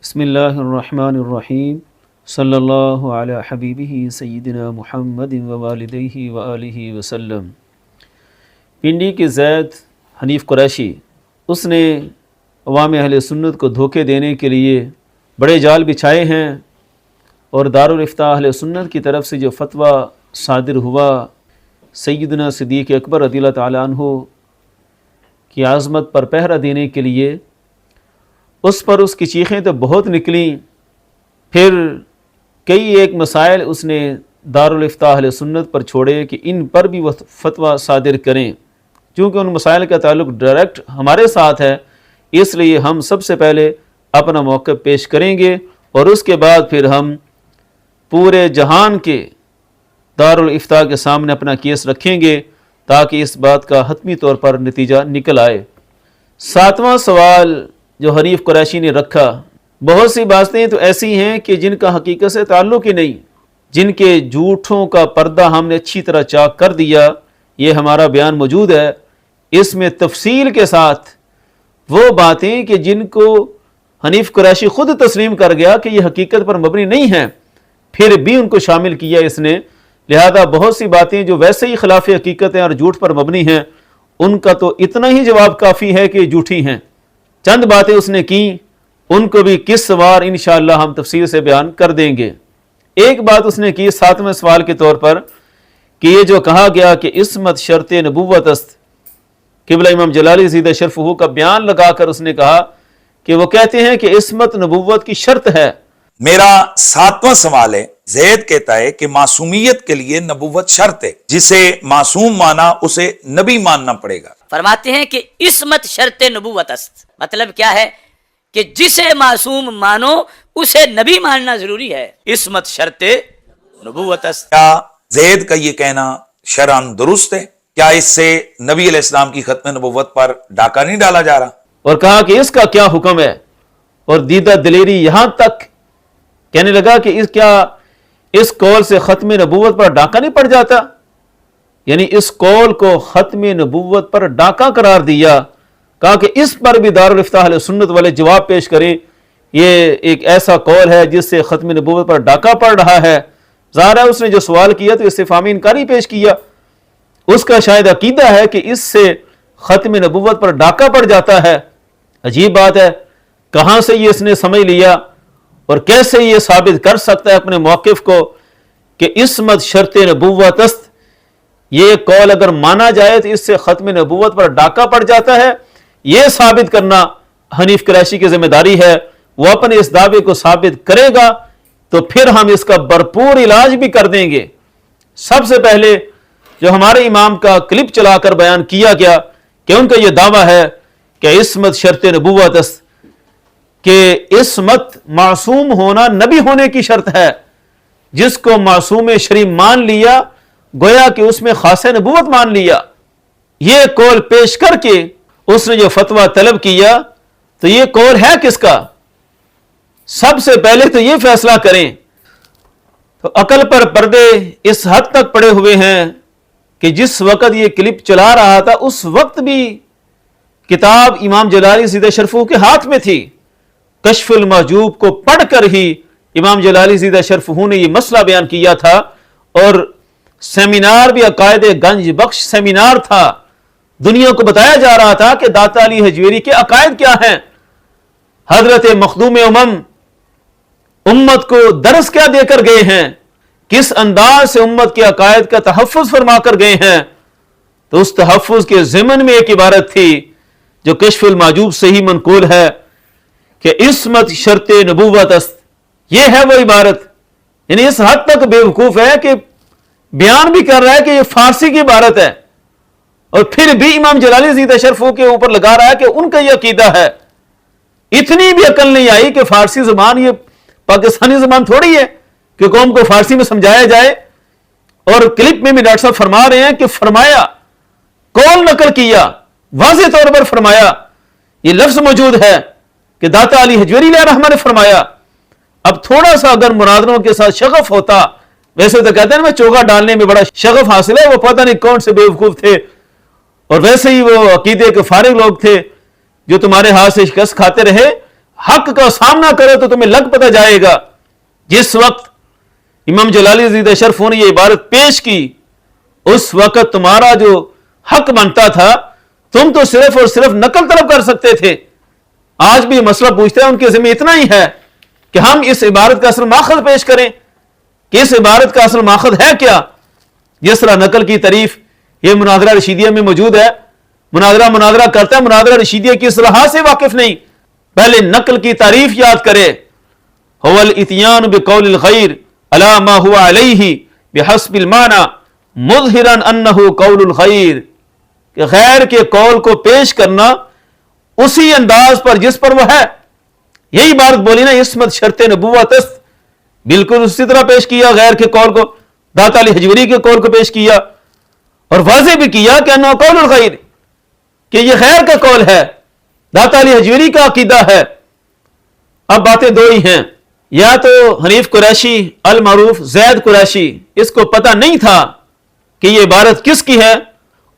بسم اللہ الرحمن الرحیم صلی اللہ علی حبیبہ سیدنا محمد ووالدیہ وآلہ وسلم۔ پنڈی کے زید حنیف قریشی، اس نے عوام اہل سنت کو دھوکے دینے کے لیے بڑے جال بچھائے ہیں، اور دارالافتاء اہل سنت کی طرف سے جو فتویٰ صادر ہوا سیدنا صدیق اکبر رضی اللہ تعالیٰ عنہ کی عظمت پر پہرہ دینے کے لیے، اس پر اس کی چیخیں تو بہت نکلیں۔ پھر کئی ایک مسائل اس نے دارالافتاء اہل سنت پر چھوڑے کہ ان پر بھی وہ فتویٰ صادر کریں، چونکہ ان مسائل کا تعلق ڈائریکٹ ہمارے ساتھ ہے، اس لیے ہم سب سے پہلے اپنا موقف پیش کریں گے اور اس کے بعد پھر ہم پورے جہان کے دارالافتاء کے سامنے اپنا کیس رکھیں گے تاکہ اس بات کا حتمی طور پر نتیجہ نکل آئے۔ 7واں سوال جو حنیف قریشی نے رکھا، بہت سی باتیں تو ایسی ہیں کہ جن کا حقیقت سے تعلق ہی نہیں، جن کے جھوٹوں کا پردہ ہم نے اچھی طرح چاک کر دیا۔ یہ ہمارا بیان موجود ہے، اس میں تفصیل کے ساتھ وہ باتیں کہ جن کو حنیف قریشی خود تسلیم کر گیا کہ یہ حقیقت پر مبنی نہیں ہیں، پھر بھی ان کو شامل کیا اس نے۔ لہذا بہت سی باتیں جو ویسے ہی خلاف حقیقت ہیں اور جھوٹ پر مبنی ہیں، ان کا تو اتنا ہی جواب کافی ہے کہ یہ جھوٹی ہیں۔ چند باتیں اس نے کی، ان کو بھی قسط وار انشاءاللہ ہم تفصیل سے بیان کر دیں گے۔ ایک بات اس نے کی 7ویں سوال کے طور پر کہ یہ جو کہا گیا کہ عصمت شرط نبوت است، قبلہ امام جلالی زیدہ شرفہ کا بیان لگا کر اس نے کہا کہ وہ کہتے ہیں کہ عصمت نبوت کی شرط ہے۔ میرا 7واں سوال ہے، زید کہتا ہے کہ معصومیت کے لیے نبوت شرط ہے، جسے معصوم مانا اسے نبی ماننا پڑے گا۔ فرماتے ہیں کہ عصمت شرط نبوت است، مطلب کیا ہے کہ جسے معصوم مانو اسے نبی ماننا ضروری ہے۔ عصمت شرط نبوت است۔ کیا زید کا یہ کہنا شرعاً درست ہے؟ کیا اس سے نبی علیہ السلام کی ختم نبوت پر ڈاکہ نہیں ڈالا جا رہا؟ اور کہا کہ اس کا کیا حکم ہے، اور دیدہ دلیری یہاں تک کہنے لگا کہ اس قول سے ختم نبوت پر ڈاکہ نہیں پڑ جاتا، یعنی اس قول کو ختم نبوت پر ڈاکہ قرار دیا۔ کہا کہ اس پر بھی دارالافتاء اہل سنت والے جواب پیش کریں، یہ ایک ایسا قول ہے جس سے ختم نبوت پر ڈاکہ پڑ رہا ہے۔ ظاہر ہے اس نے جو سوال کیا تو استفہامی انکاری پیش کیا، اس کا شاید عقیدہ ہے کہ اس سے ختم نبوت پر ڈاکہ پڑ جاتا ہے۔ عجیب بات ہے، کہاں سے یہ اس نے سمجھ لیا اور کیسے یہ ثابت کر سکتا ہے اپنے موقف کو کہ عصمت شرط نبوت است، یہ قول اگر مانا جائے تو اس سے ختم نبوت پر ڈاکہ پڑ جاتا ہے۔ یہ ثابت کرنا حنیف قریشی کی ذمہ داری ہے، وہ اپنے اس دعوے کو ثابت کرے گا تو پھر ہم اس کا بھرپور علاج بھی کر دیں گے۔ سب سے پہلے جو ہمارے امام کا کلپ چلا کر بیان کیا گیا کہ ان کا یہ دعویٰ ہے کہ عصمت شرط نبوت است، کہ عصمت معصوم ہونا نبی ہونے کی شرط ہے۔ جس کو معصوم شریف مان لیا گویا کہ اس میں خاص نبوت مان لیا۔ یہ قول پیش کر کے اس نے جو فتویٰ طلب کیا تو یہ قول ہے کس کا؟ سب سے پہلے تو یہ فیصلہ کریں۔ تو عقل پر پردے اس حد تک پڑے ہوئے ہیں کہ جس وقت یہ کلپ چلا رہا تھا اس وقت بھی کتاب امام جلالی زیدہ شرفہ کے ہاتھ میں تھی۔ کشف المحجوب کو پڑھ کر ہی امام جلالی زیدہ شرفہ نے یہ مسئلہ بیان کیا تھا، اور سیمینار بھی عقائد گنج بخش سیمینار تھا۔ دنیا کو بتایا جا رہا تھا کہ داتا علی حجویری کے عقائد کیا ہیں، حضرت مخدوم امت کو درس کیا دے کر گئے ہیں، کس انداز سے امت کے عقائد کا تحفظ فرما کر گئے ہیں۔ تو اس تحفظ کے ضمن میں ایک عبارت تھی جو کشف المحجوب سے ہی منقول ہے کہ عصمت شرط نبوت است، یہ ہے وہ عبارت۔ یعنی اس حد تک بے وقوف ہے کہ بیان بھی کر رہا ہے کہ یہ فارسی کی عبارت ہے، اور پھر بھی امام جلالی زیدہ شرفہ کے اوپر لگا رہا ہے کہ ان کا یہ عقیدہ ہے۔ اتنی بھی عقل نہیں آئی کہ فارسی زبان یہ پاکستانی زبان تھوڑی ہے کہ قوم کو فارسی میں سمجھایا جائے۔ اور کلپ میں بھی ڈاکٹر صاحب فرما رہے ہیں کہ فرمایا، قول نقل کیا، واضح طور پر فرمایا، یہ لفظ موجود ہے کہ داتا علی حجویری علیہ الرحمہ نے فرمایا۔ اب تھوڑا سا اگر مرادوں کے ساتھ شغف ہوتا، ویسے تو کہتے ہیں میں چوگا ڈالنے میں بڑا شغف حاصل ہے، وہ پتہ نہیں کون سے بے وقوف تھے، اور ویسے ہی وہ عقیدے کے فارغ لوگ تھے جو تمہارے ہاتھ سے شکست کھاتے رہے۔ حق کا سامنا کرو تو تمہیں لگ پتہ جائے گا. جس وقت امام جلالی زیدہ شرفوں نے یہ عبارت پیش کی اس وقت تمہارا جو حق بنتا تھا تم تو صرف اور صرف نقل طلب کر سکتے تھے. آج بھی مسئلہ پوچھتے ہیں ان کے ذمہ اتنا ہی ہے کہ ہم اس عبارت کا اصل ماخذ پیش کریں کہ اس عبارت کا اصل ماخذ ہے کیا. جس طرح نقل کی تعریف یہ مناظرہ رشیدیہ میں موجود ہے. مناظرہ کرتا ہے, مناظرہ رشیدیہ کی اصطلاحات سے واقف نہیں. پہلے نقل کی تعریف یاد کرے. هو الاتيان بقول الغير على ما هو عليه بحسب المعنى مظهرا انه قول الغير, کہ غیر کے قول کو پیش کرنا اسی انداز پر جس پر وہ ہے. یہی بات بولی نا عصمت شرط نبوت است, بالکل اسی طرح پیش کیا غیر کے قول کو, داتا علی حجویری کے قول کو پیش کیا اور واضح بھی کیا کہ انه قول الغیر, کہ یہ غیر کا قول ہے, داتا علی حجویری کا عقیدہ ہے. اب باتیں دو ہی ہیں, یا تو حنیف قریشی المعروف زید قریشی اس کو پتہ نہیں تھا کہ یہ عبارت کس کی ہے,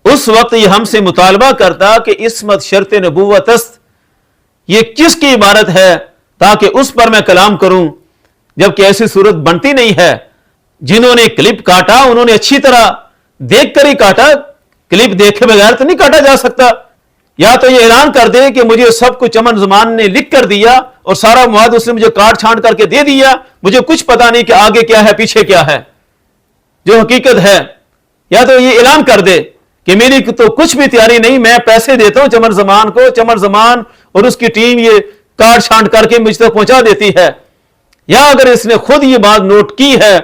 اس وقت یہ ہم سے مطالبہ کرتا کہ عصمت شرط نبوت است یہ کس کی عبارت ہے تاکہ اس پر میں کلام کروں, جبکہ ایسی صورت بنتی نہیں ہے. جنہوں نے کلپ کاٹا انہوں نے اچھی طرح دیکھ کر ہی کاٹا, کلپ دیکھے بغیر تو نہیں کاٹا جا سکتا. یا تو یہ اعلان کر دے کہ مجھے سب کچھ امن زمان نے لکھ کر دیا اور سارا مواد اس نے مجھے کاٹ چھانٹ کر کے دے دیا, مجھے کچھ پتا نہیں کہ آگے کیا ہے پیچھے کیا ہے جو حقیقت ہے. یا تو یہ اعلان کر دے کہ میری تو کچھ بھی تیاری نہیں, میں پیسے دیتا ہوں چمن زمان کو, چمن زمان اور اس کی ٹیم یہ کاٹ چھانٹ کر کے مجھ تک پہنچا دیتی ہے. یا اگر اس نے خود یہ بات نوٹ کی ہے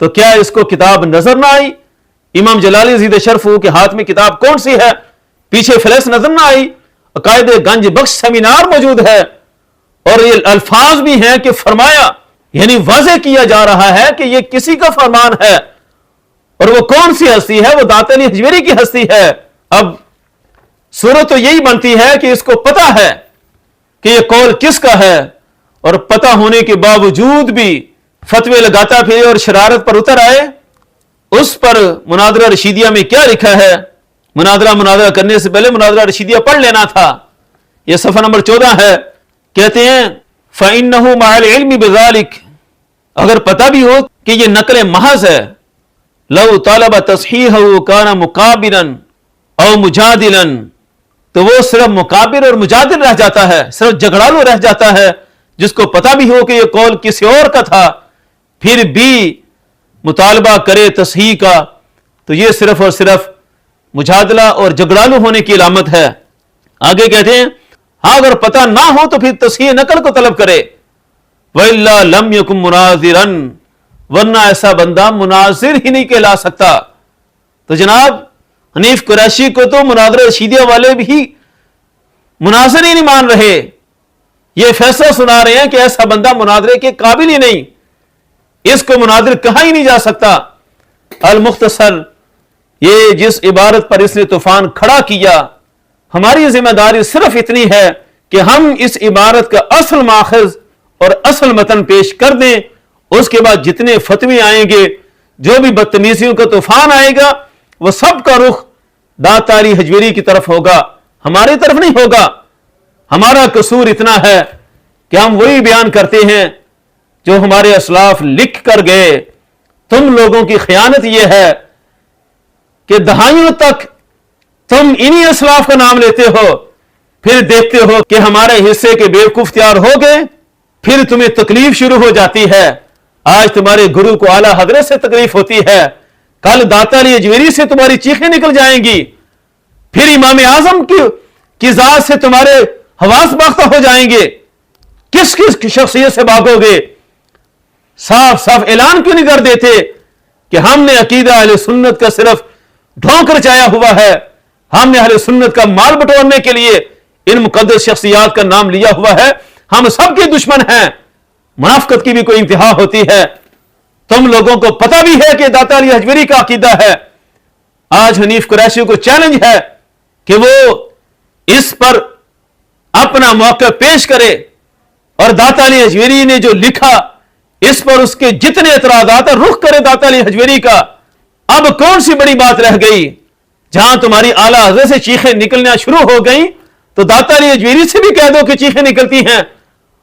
تو کیا اس کو کتاب نظر نہ آئی؟ امام جلالی زیدہ شرفو کے ہاتھ میں کتاب کون سی ہے, پیچھے فلس نظر نہ آئی؟ عقائد گنج بخش سیمینار موجود ہے اور یہ الفاظ بھی ہیں کہ فرمایا, یعنی واضح کیا جا رہا ہے کہ یہ کسی کا فرمان ہے اور وہ کون سی ہستی ہے, وہ داتا علی حجویری کی ہستی ہے. اب صورت تو یہی بنتی ہے کہ اس کو پتا ہے کہ یہ قول کس کا ہے اور پتہ ہونے کے باوجود بھی فتوے لگاتا پھرے اور شرارت پر اتر آئے. اس پر مناظرہ رشیدیہ میں کیا لکھا ہے؟ مناظرہ کرنے سے پہلے مناظرہ رشیدیہ پڑھ لینا تھا. یہ صفحہ نمبر 14 ہے. کہتے ہیں فَإِنَّهُ مَعَ الْعِلْمِ بِذَلِكَ, اگر پتہ بھی ہو کہ یہ نقل محض ہے, لَوْ طَلَبَ تَصْحِيحَهُ كَانَ مُقَابِلًا أَوْ مُجَادِلًا, تو وہ صرف مقابل اور مجادل رہ جاتا ہے, صرف جھگڑالو رہ جاتا ہے. جس کو پتہ بھی ہو کہ یہ قول کسی اور کا تھا پھر بھی مطالبہ کرے تصحیح کا, تو یہ صرف اور صرف مجادلہ اور جھگڑالو ہونے کی علامت ہے. آگے کہتے ہیں ہاں اگر پتہ نہ ہو تو پھر تصحیح نقل کو طلب کرے. وَإِلَّا لَمْ يَكُنْ مُنَاظِرًا, ورنہ ایسا بندہ مناظر ہی نہیں کہلا سکتا. تو جناب حنیف قریشی کو تو مناظرہ رشیدیہ والے بھی مناظر ہی نہیں مان رہے, یہ فیصلہ سنا رہے ہیں کہ ایسا بندہ مناظرے کے قابل ہی نہیں, اس کو مناظر کہا ہی نہیں جا سکتا. المختصر, یہ جس عبارت پر اس نے طوفان کھڑا کیا, ہماری ذمہ داری صرف اتنی ہے کہ ہم اس عبارت کا اصل ماخذ اور اصل متن پیش کر دیں. اس کے بعد جتنے فتوی آئیں گے, جو بھی بدتمیزیوں کا طوفان آئے گا, وہ سب کا رخ داتا علی حجویری کی طرف ہوگا, ہماری طرف نہیں ہوگا. ہمارا قصور اتنا ہے کہ ہم وہی بیان کرتے ہیں جو ہمارے اسلاف لکھ کر گئے. تم لوگوں کی خیانت یہ ہے کہ دہائیوں تک تم انہی اسلاف کا نام لیتے ہو, پھر دیکھتے ہو کہ ہمارے حصے کے بیوقوف تیار ہو گئے, پھر تمہیں تکلیف شروع ہو جاتی ہے. آج تمہارے گرو کو اعلیٰ حضرت سے تکلیف ہوتی ہے, کل داتا علی حجویری سے تمہاری چیخیں نکل جائیں گی, پھر امام اعظم کی ذات سے تمہارے حواس باختہ ہو جائیں گے. کس کس شخصیت سے بھاگو گے؟ صاف صاف اعلان کیوں نہیں کر دیتے کہ ہم نے عقیدہ اہل سنت کا صرف ڈھونک رچایا ہوا ہے, ہم نے اہل سنت کا مال بٹورنے کے لیے ان مقدس شخصیات کا نام لیا ہوا ہے, ہم سب کے دشمن ہیں. منافقت کی بھی کوئی انتہا ہوتی ہے. تم لوگوں کو پتہ بھی ہے کہ داتا علی حجویری کا عقیدہ ہے. آج حنیف قریشی کو چیلنج ہے کہ وہ اس پر اپنا موقع پیش کرے اور داتا علی حجویری نے جو لکھا اس پر اس کے جتنے اعتراضات ہیں رخ کرے داتا علی حجویری کا. اب کون سی بڑی بات رہ گئی؟ جہاں تمہاری اعلیٰ حضرت سے چیخیں نکلنا شروع ہو گئیں تو داتا علی حجویری سے بھی کہہ دو کہ چیخیں نکلتی ہیں,